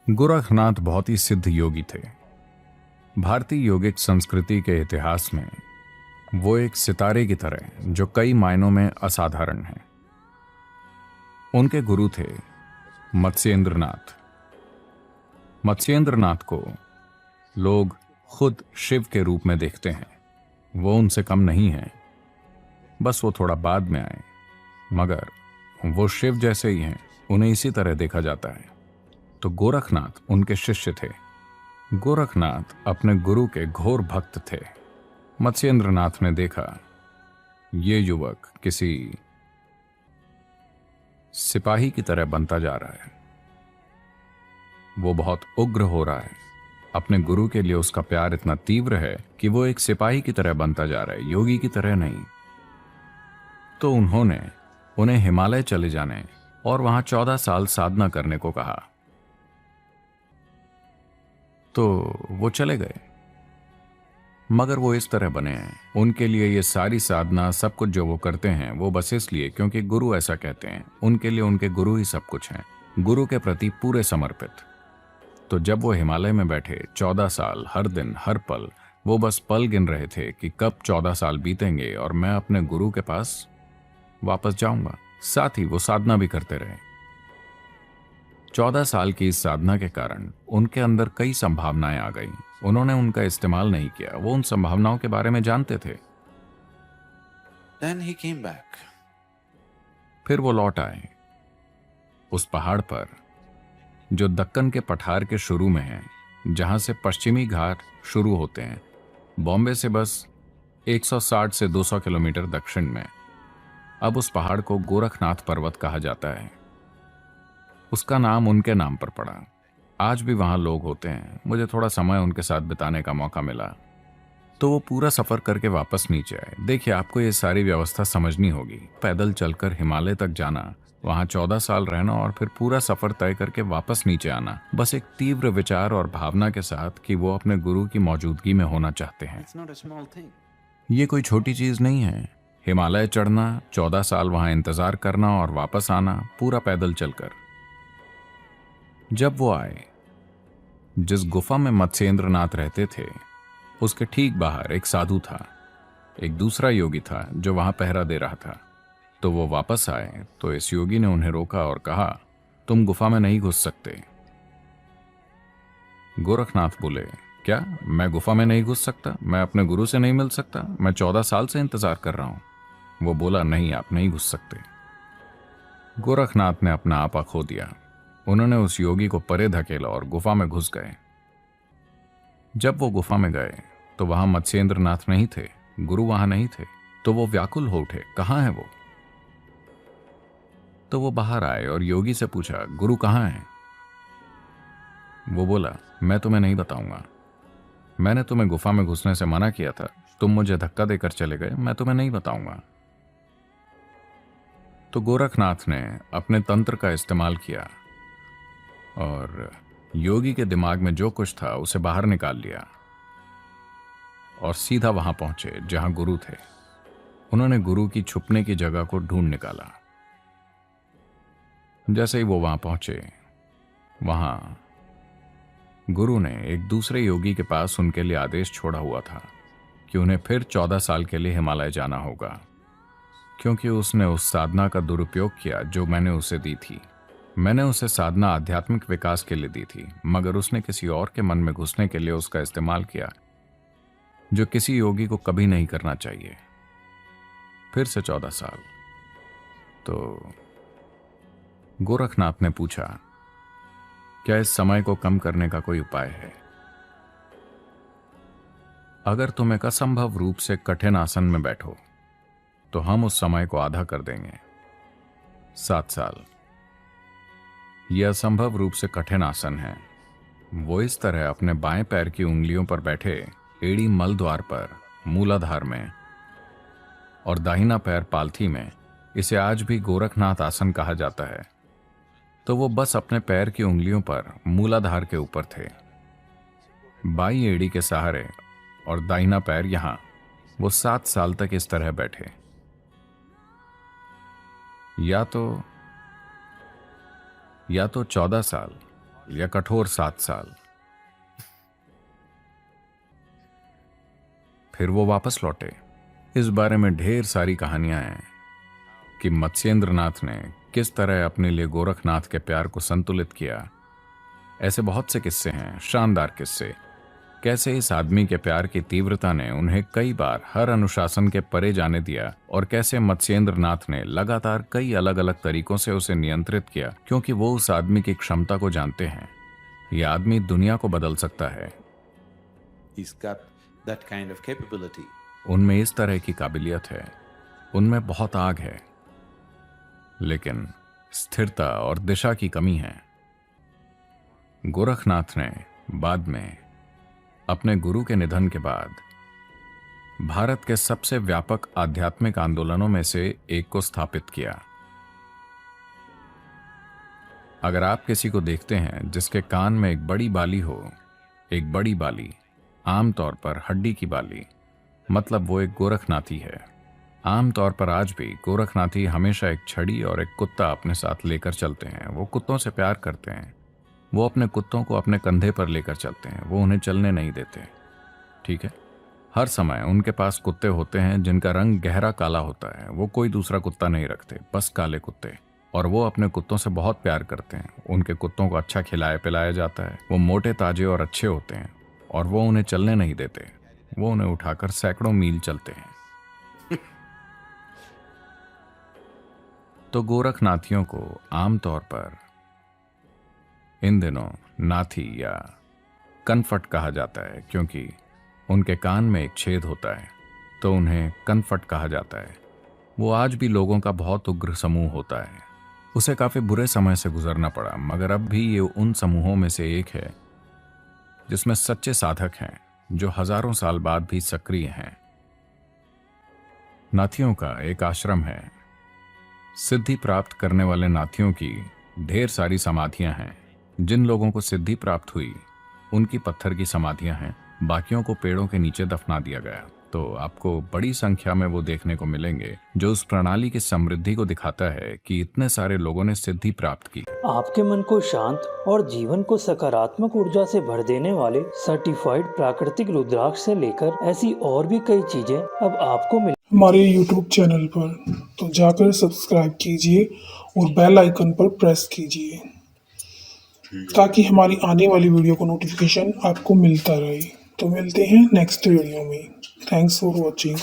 गोरखनाथ बहुत ही सिद्ध योगी थे। भारतीय योगिक संस्कृति के इतिहास में वो एक सितारे की तरह जो कई मायनों में असाधारण है। उनके गुरु थे मत्स्येंद्रनाथ। मत्स्येंद्रनाथ को लोग खुद शिव के रूप में देखते हैं। वो उनसे कम नहीं है, बस वो थोड़ा बाद में आए, मगर वो शिव जैसे ही हैं, उन्हें इसी तरह देखा जाता है। तो गोरखनाथ उनके शिष्य थे। गोरखनाथ अपने गुरु के घोर भक्त थे। मत्स्येंद्रनाथ ने देखा ये युवक किसी सिपाही की तरह बनता जा रहा है, वो बहुत उग्र हो रहा है। अपने गुरु के लिए उसका प्यार इतना तीव्र है कि वो एक सिपाही की तरह बनता जा रहा है, योगी की तरह नहीं। तो उन्होंने उन्हें हिमालय चले जाने और वहां 14 साल साधना करने को कहा। तो वो चले गए, मगर वो इस तरह बने हैं। उनके लिए ये सारी साधना, सब कुछ जो वो करते हैं, वो बस इसलिए क्योंकि गुरु ऐसा कहते हैं। उनके लिए उनके गुरु ही सब कुछ हैं, गुरु के प्रति पूरे समर्पित। तो जब वो हिमालय में बैठे 14 साल, हर दिन हर पल वो बस पल गिन रहे थे कि कब 14 साल बीतेंगे और मैं अपने गुरु के पास वापस जाऊंगा। साथ ही वो साधना भी करते रहे। 14 साल की इस साधना के कारण उनके अंदर कई संभावनाएं आ गईं। उन्होंने उनका इस्तेमाल नहीं किया, वो उन संभावनाओं के बारे में जानते थे। Then he came back. फिर वो लौट आए उस पहाड़ पर जो दक्कन के पठार के शुरू में है, जहां से पश्चिमी घाट शुरू होते हैं, बॉम्बे से बस 160 से 200 किलोमीटर दक्षिण में। अब उस पहाड़ को गोरखनाथ पर्वत कहा जाता है। उसका नाम उनके नाम पर पड़ा। आज भी वहां लोग होते हैं। मुझे थोड़ा समय उनके साथ बिताने का मौका मिला, तो वो पूरा सफर करके वापस नीचे आए। देखिए, आपको ये सारी व्यवस्था समझनी होगी। पैदल चलकर हिमालय तक जाना, वहां 14 साल रहना और फिर पूरा सफर तय करके वापस नीचे आना, बस एक तीव्र विचार और भावना के साथ कि वो अपने गुरु की मौजूदगी में होना चाहते हैं। It's not a small thing. ये कोई छोटी चीज नहीं है। हिमालय चढ़ना, 14 साल वहां इंतजार करना और वापस आना, पूरा पैदल चलकर। जब वो आए, जिस गुफा में मत्स्येंद्रनाथ रहते थे, उसके ठीक बाहर एक साधु था। एक दूसरा योगी था जो वहां पहरा दे रहा था। तो वो वापस आए तो इस योगी ने उन्हें रोका और कहा, तुम गुफा में नहीं घुस सकते। गोरखनाथ बोले, क्या मैं गुफा में नहीं घुस सकता? मैं अपने गुरु से नहीं मिल सकता? मैं 14 साल से इंतजार कर रहा हूं। वो बोला, नहीं, आप नहीं घुस सकते। गोरखनाथ ने अपना आपा खो दिया। उन्होंने उस योगी को परे धकेला और गुफा में घुस गए। जब वो गुफा में गए तो वहां मत्स्येंद्रनाथ नहीं थे, गुरु वहां नहीं थे। तो वो व्याकुल हो उठे, कहां है वो? तो वो बाहर आए और योगी से पूछा, गुरु कहां है? वो बोला, मैं तुम्हें नहीं बताऊंगा। मैंने तुम्हें गुफा में घुसने से मना किया था, तुम मुझे धक्का देकर चले गए, मैं तुम्हें नहीं बताऊंगा। तो गोरखनाथ ने अपने तंत्र का इस्तेमाल किया और योगी के दिमाग में जो कुछ था उसे बाहर निकाल लिया और सीधा वहां पहुंचे जहां गुरु थे। उन्होंने गुरु की छुपने की जगह को ढूंढ निकाला। जैसे ही वो वहां पहुंचे, वहां गुरु ने एक दूसरे योगी के पास उनके लिए आदेश छोड़ा हुआ था कि उन्हें फिर 14 साल के लिए हिमालय जाना होगा, क्योंकि उसने उस साधना का दुरुपयोग किया जो मैंने उसे दी थी। मैंने उसे साधना आध्यात्मिक विकास के लिए दी थी, मगर उसने किसी और के मन में घुसने के लिए उसका इस्तेमाल किया, जो किसी योगी को कभी नहीं करना चाहिए। फिर से 14 साल। तो गोरखनाथ ने पूछा, क्या इस समय को कम करने का कोई उपाय है? अगर तुम एक असंभव रूप से कठिन आसन में बैठो तो हम उस समय को आधा कर देंगे, 7 साल। यह असंभव रूप से कठिन आसन है। वो इस तरह अपने बाएं पैर की उंगलियों पर बैठे, एड़ी मल द्वार पर मूलाधार में और दाहिना पैर पालथी में। इसे आज भी गोरखनाथ आसन कहा जाता है। तो वो बस अपने पैर की उंगलियों पर मूलाधार के ऊपर थे, बाई एड़ी के सहारे, और दाहिना पैर यहां। वो 7 साल तक इस तरह बैठे। या तो 14 साल या कठोर 7 साल। फिर वो वापस लौटे। इस बारे में ढेर सारी कहानियां हैं कि मत्स्येंद्रनाथ ने किस तरह अपने लिए गोरखनाथ के प्यार को संतुलित किया। ऐसे बहुत से किस्से हैं, शानदार किस्से, कैसे इस आदमी के प्यार की तीव्रता ने उन्हें कई बार हर अनुशासन के परे जाने दिया और कैसे मत्स्येंद्रनाथ ने लगातार कई अलग अलग तरीकों से उसे नियंत्रित किया, क्योंकि वो उस आदमी की क्षमता को जानते हैं। यह आदमी दुनिया को बदल सकता है। He's got that kind of capability. उनमें इस तरह की काबिलियत है, उनमें बहुत आग है, लेकिन स्थिरता और दिशा की कमी है। गोरखनाथ ने बाद में अपने गुरु के निधन के बाद भारत के सबसे व्यापक आध्यात्मिक आंदोलनों में से एक को स्थापित किया। अगर आप किसी को देखते हैं जिसके कान में एक बड़ी बाली हो, एक बड़ी बाली, आमतौर पर हड्डी की बाली, मतलब वो एक गोरखनाथी है। आमतौर पर आज भी गोरखनाथी हमेशा एक छड़ी और एक कुत्ता अपने साथ लेकर चलते हैं। वो कुत्तों से प्यार करते हैं। वो अपने कुत्तों को अपने कंधे पर लेकर चलते हैं। वो उन्हें चलने नहीं देते। ठीक है, हर समय उनके पास कुत्ते होते हैं जिनका रंग गहरा काला होता है। वो कोई दूसरा कुत्ता नहीं रखते, बस काले कुत्ते। और वो अपने कुत्तों से बहुत प्यार करते हैं। उनके कुत्तों को अच्छा खिलाया पिलाया जाता है। वो मोटे ताजे और अच्छे होते हैं और वो उन्हें चलने नहीं देते। वो उन्हें उठाकर सैकड़ों मील चलते हैं। तो गोरखनाथियों को आमतौर पर इन दिनों नाथी या कनफट कहा जाता है, क्योंकि उनके कान में एक छेद होता है, तो उन्हें कनफट कहा जाता है। वो आज भी लोगों का बहुत उग्र समूह होता है। उसे काफी बुरे समय से गुजरना पड़ा, मगर अब भी ये उन समूहों में से एक है जिसमें सच्चे साधक हैं जो हजारों साल बाद भी सक्रिय हैं। नाथियों का एक आश्रम है। सिद्धि प्राप्त करने वाले नाथियों की ढेर सारी समाधियां हैं। जिन लोगों को सिद्धि प्राप्त हुई उनकी पत्थर की समाधियां हैं, बाकियों को पेड़ों के नीचे दफना दिया गया। तो आपको बड़ी संख्या में वो देखने को मिलेंगे, जो उस प्रणाली की समृद्धि को दिखाता है कि इतने सारे लोगों ने सिद्धि प्राप्त की। आपके मन को शांत और जीवन को सकारात्मक ऊर्जा से भर देने वाले सर्टिफाइड प्राकृतिक रुद्राक्ष से लेकर ऐसी और भी कई चीजें अब आपको मिल हमारे YouTube चैनल पर, तो जाकर सब्सक्राइब कीजिए और बेल आइकन पर प्रेस कीजिए ताकि हमारी आने वाली वीडियो को नोटिफिकेशन आपको मिलता रहे। तो मिलते हैं नेक्स्ट वीडियो में। Thanks for watching.